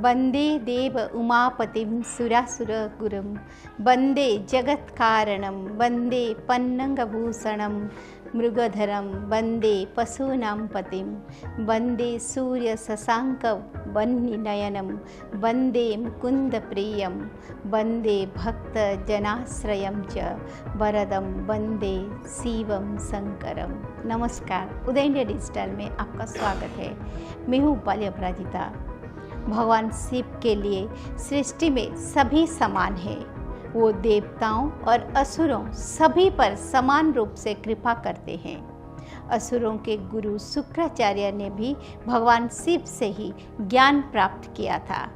वंदे देव उमापतिं सुरासुरगुरुं वंदे जगत्कारणं वंदे पन्नगभूषणं मृगधरं वंदे पशूनां पतिं वंदे सूर्यशशाङ्कवह्निनयनं वंदे मुकुन्दप्रियं वंदे भक्तजनाश्रयं च वरदं वंदे शिवं शंकरं। नमस्कार, उदय इंडिया डिजिटल में आपका स्वागत है। मैं हूँ उपाली अपराजिता। भगवान शिव के लिए सृष्टि में सभी समान है। वो देवताओं और असुरों सभी पर समान रूप से कृपा करते हैं। असुरों के गुरु शुक्राचार्य ने भी भगवान शिव से ही ज्ञान प्राप्त किया था,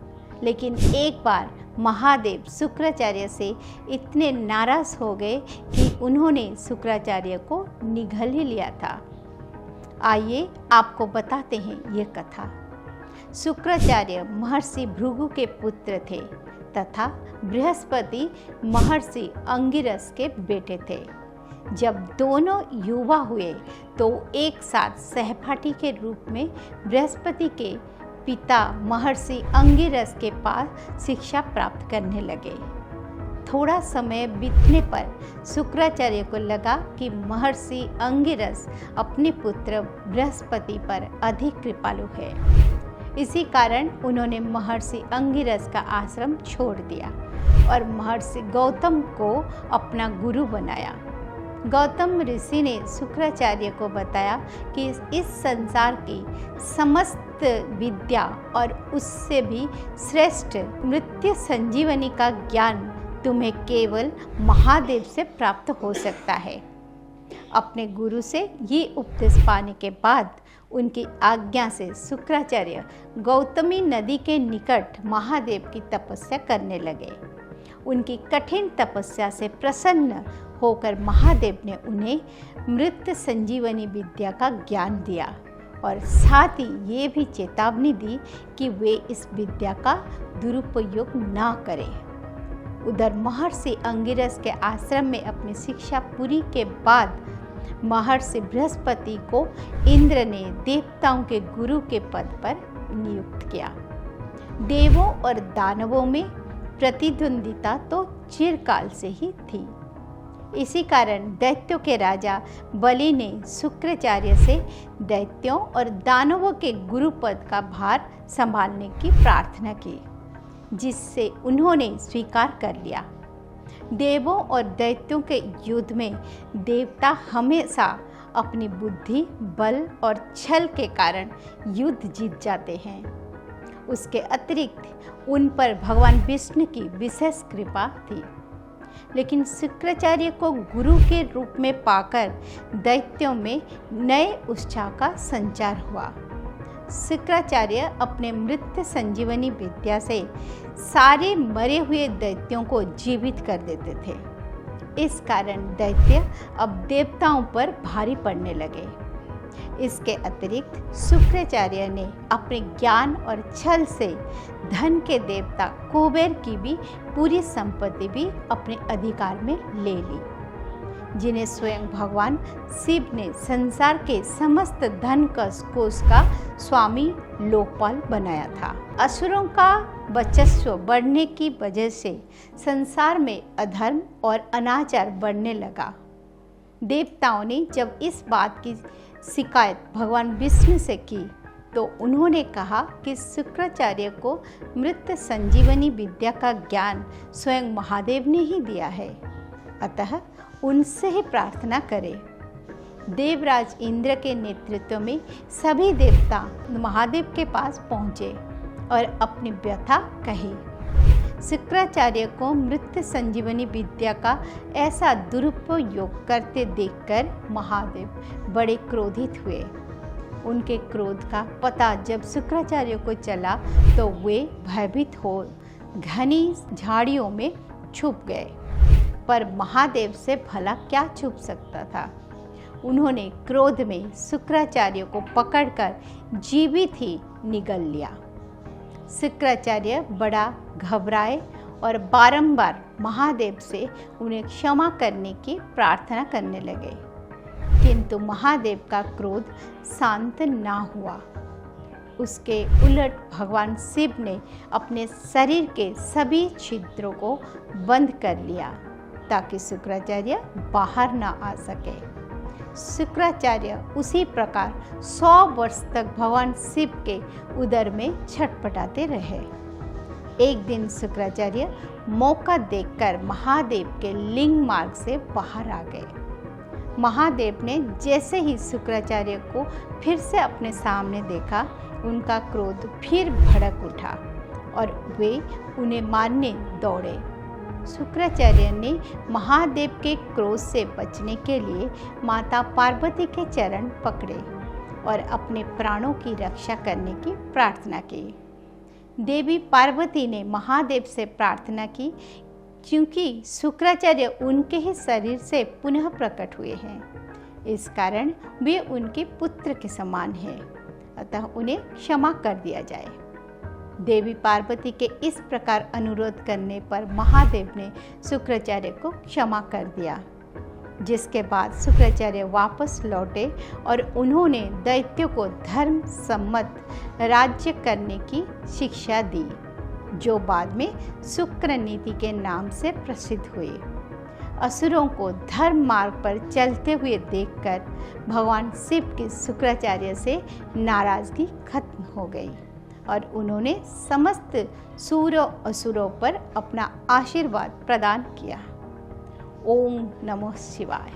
लेकिन एक बार महादेव शुक्राचार्य से इतने नाराज हो गए कि उन्होंने शुक्राचार्य को निगल ही लिया था। आइए आपको बताते हैं ये कथा। शुक्राचार्य महर्षि भृगु के पुत्र थे तथा बृहस्पति महर्षि अंगिरस के बेटे थे। जब दोनों युवा हुए तो एक साथ सहपाठी के रूप में बृहस्पति के पिता महर्षि अंगिरस के पास शिक्षा प्राप्त करने लगे। थोड़ा समय बीतने पर शुक्राचार्य को लगा कि महर्षि अंगिरस अपने पुत्र बृहस्पति पर अधिक कृपालु है। इसी कारण उन्होंने महर्षि अंगिरस का आश्रम छोड़ दिया और महर्षि गौतम को अपना गुरु बनाया। गौतम ऋषि ने शुक्राचार्य को बताया कि इस संसार की समस्त विद्या और उससे भी श्रेष्ठ मृत्यु संजीवनी का ज्ञान तुम्हें केवल महादेव से प्राप्त हो सकता है। अपने गुरु से ये उपदेश पाने के बाद उनकी आज्ञा से शुक्राचार्य गौतमी नदी के निकट महादेव की तपस्या करने लगे। उनकी कठिन तपस्या से प्रसन्न होकर महादेव ने उन्हें मृत संजीवनी विद्या का ज्ञान दिया और साथ ही ये भी चेतावनी दी कि वे इस विद्या का दुरुपयोग न करें। उधर महर्षि अंगिरस के आश्रम में अपनी शिक्षा पूरी के बाद महर्षि बृहस्पति को इंद्र ने देवताओं के गुरु के पद पर नियुक्त किया। देवों और दानवों में प्रतिद्वंदिता तो चिरकाल से ही थी। इसी कारण दैत्यों के राजा बलि ने शुक्राचार्य से दैत्यों और दानवों के गुरु पद का भार संभालने की प्रार्थना की, जिससे उन्होंने स्वीकार कर लिया। देवों और दैत्यों के युद्ध में देवता हमेशा अपनी बुद्धि, बल और छल के कारण युद्ध जीत जाते हैं। उसके अतिरिक्त उन पर भगवान विष्णु की विशेष कृपा थी। लेकिन शुक्राचार्य को गुरु के रूप में पाकर दैत्यों में नए उत्साह का संचार हुआ। शुक्राचार्य अपने मृत्यु संजीवनी विद्या से सारे मरे हुए दैत्यों को जीवित कर देते थे। इस कारण दैत्य अब देवताओं पर भारी पड़ने लगे। इसके अतिरिक्त शुक्राचार्य ने अपने ज्ञान और छल से धन के देवता कुबेर की भी पूरी संपत्ति भी अपने अधिकार में ले ली, जिन्हें स्वयं भगवान शिव ने संसार के समस्त धन कोष का स्वामी लोकपाल बनाया था। असुरों का वर्चस्व बढ़ने की वजह से संसार में अधर्म और अनाचार बढ़ने लगा। देवताओं ने जब इस बात की शिकायत भगवान विष्णु से की तो उन्होंने कहा कि शुक्राचार्य को मृत संजीवनी विद्या का ज्ञान स्वयं महादेव ने ही दिया है, अतः उनसे ही प्रार्थना करें। देवराज इंद्र के नेतृत्व में सभी देवता महादेव के पास पहुँचे और अपनी व्यथा कही। शुक्राचार्य को मृत संजीवनी विद्या का ऐसा दुरुपयोग करते देखकर महादेव बड़े क्रोधित हुए। उनके क्रोध का पता जब शुक्राचार्य को चला तो वे भयभीत हो घनी झाड़ियों में छुप गए, पर महादेव से भला क्या छुप सकता था। उन्होंने क्रोध में शुक्राचार्य को पकड़कर जीवित ही निगल लिया। शुक्राचार्य बड़ा घबराए और बारंबार महादेव से उन्हें क्षमा करने की प्रार्थना करने लगे, किंतु महादेव का क्रोध शांत ना हुआ। उसके उलट भगवान शिव ने अपने शरीर के सभी छिद्रों को बंद कर लिया ताकि शुक्राचार्य बाहर ना आ सके। शुक्राचार्य उसी प्रकार 100 वर्ष तक भगवान शिव के उदर में छटपटाते रहे। एक दिन शुक्राचार्य मौका देखकर महादेव के लिंग मार्ग से बाहर आ गए। महादेव ने जैसे ही शुक्राचार्य को फिर से अपने सामने देखा, उनका क्रोध फिर भड़क उठा और वे उन्हें मारने दौड़े। शुक्राचार्य ने महादेव के क्रोध से बचने के लिए माता पार्वती के चरण पकड़े और अपने प्राणों की रक्षा करने की प्रार्थना की। देवी पार्वती ने महादेव से प्रार्थना की क्योंकि शुक्राचार्य उनके ही शरीर से पुनः प्रकट हुए हैं, इस कारण वे उनके पुत्र के समान हैं, अतः उन्हें क्षमा कर दिया जाए। देवी पार्वती के इस प्रकार अनुरोध करने पर महादेव ने शुक्राचार्य को क्षमा कर दिया, जिसके बाद शुक्राचार्य वापस लौटे और उन्होंने दैत्यों को धर्म सम्मत राज्य करने की शिक्षा दी, जो बाद में शुक्र नीति के नाम से प्रसिद्ध हुई। असुरों को धर्म मार्ग पर चलते हुए देखकर भगवान शिव की शुक्राचार्य से नाराजगी खत्म हो गई और उन्होंने समस्त सूरों असुरों पर अपना आशीर्वाद प्रदान किया। ओम नमः शिवाय।